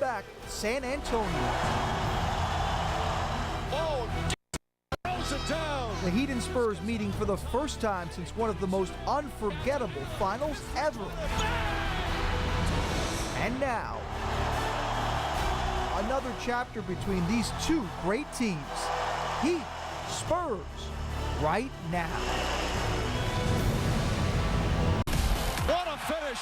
back, San Antonio. Oh, throws it down. The Heat and Spurs meeting for the first time since one of the most unforgettable finals ever. And now, another chapter between these two great teams. Heat, Spurs, right now. What a finish.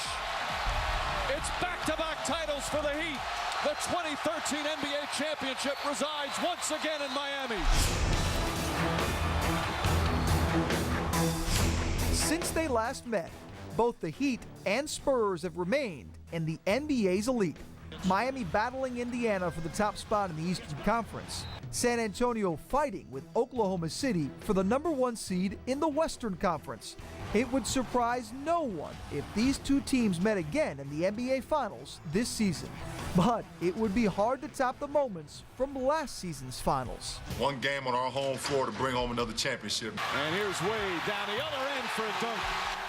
It's back-to-back titles for the Heat. The 2013 NBA championship resides once again in Miami. Since they last met, both the Heat and Spurs have remained in the NBA's elite. Miami battling Indiana for the top spot in the Eastern Conference. San Antonio fighting with Oklahoma City for the #1 seed in the Western Conference. It would surprise no one if these two teams met again in the NBA Finals this season. But it would be hard to top the moments from last season's finals. One game on our home floor to bring home another championship. And here's Wade down the other end for a dunk.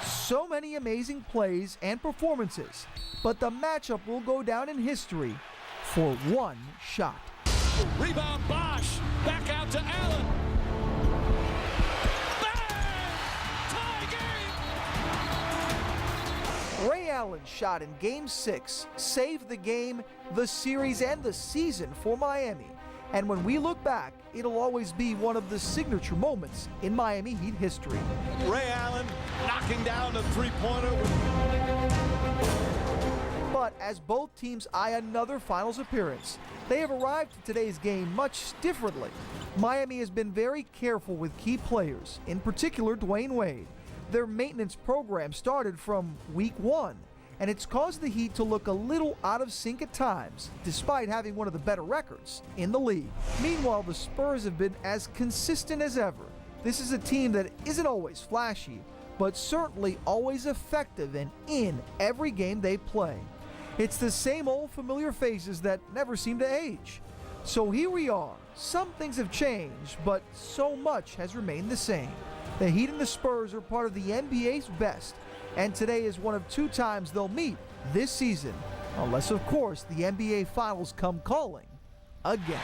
So many amazing plays and performances, but the matchup will go down in history for one shot. Rebound Bosch, back out to Allen. Bang! Tie game! Ray Allen's shot in Game 6 saved the game, the series, and the season for Miami. And when we look back, it'll always be one of the signature moments in Miami Heat history. Ray Allen knocking down the three-pointer. But as both teams eye another finals appearance, they have arrived to today's game much differently. Miami has been very careful with key players, in particular Dwayne Wade. Their maintenance program started from week 1, and it's caused the Heat to look a little out of sync at times, despite having one of the better records in the league. Meanwhile, the Spurs have been as consistent as ever. This is a team that isn't always flashy, but certainly always effective and in every game they play. It's the same old familiar faces that never seem to age. So here we are. Some things have changed, but so much has remained the same. The Heat and the Spurs are part of the NBA's best, and today is one of 2 times they'll meet this season, unless of course the NBA Finals come calling again.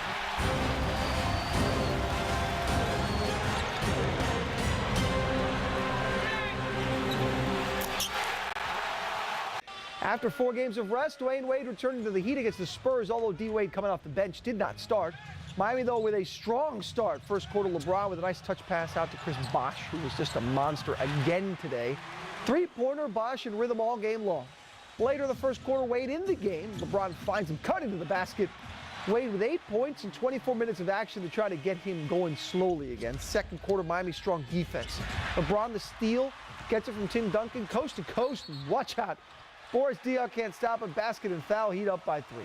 After 4 games of rest, Dwayne Wade returning to the Heat against the Spurs, although D. Wade coming off the bench did not start. Miami, though, with a strong start. First quarter, LeBron with a nice touch pass out to Chris Bosh, who was just a monster again today. Three-pointer, Bosh in rhythm all game long. Later in the first quarter, Wade in the game. LeBron finds him cutting to the basket. Wade with 8 points and 24 minutes of action to try to get him going slowly again. Second quarter, Miami strong defense. LeBron the steal, gets it from Tim Duncan, coast to coast. Watch out. Boris Diaw can't stop a basket and foul. Heat up by 3.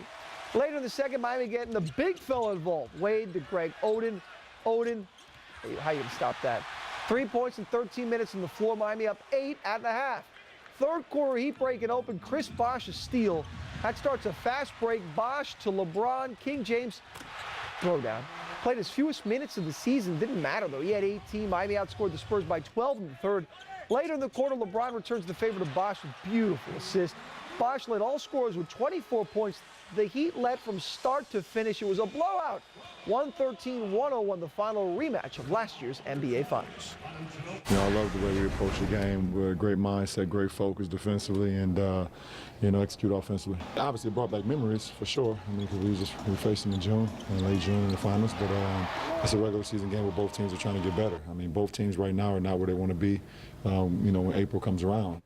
Later in the second, Miami getting the big fella involved. Wade to Greg Oden. Oden, how you gonna stop that? 3 points in 13 minutes on the floor. Miami up 8 at the half. Third quarter, Heat breaking open. Chris Bosh a steal. That starts a fast break. Bosh to LeBron. King James throwdown. Played his fewest minutes of the season. Didn't matter though. He had 18. Miami outscored the Spurs by 12 in the third. Later in the quarter, LeBron returns the favor to Bosh with beautiful assist. Bosh led all scorers with 24 points. The Heat led from start to finish. It was a blowout. 113-101, the final rematch of last year's NBA Finals. You know, I love the way we approach the game. We're a great mindset, great focus defensively, and you know, execute offensively. Obviously, it brought back memories for sure. I mean, because we faced them in June, late June in the finals. But it's a regular season game where both teams are trying to get better. I mean, both teams right now are not where they want to be. You know, when April comes around.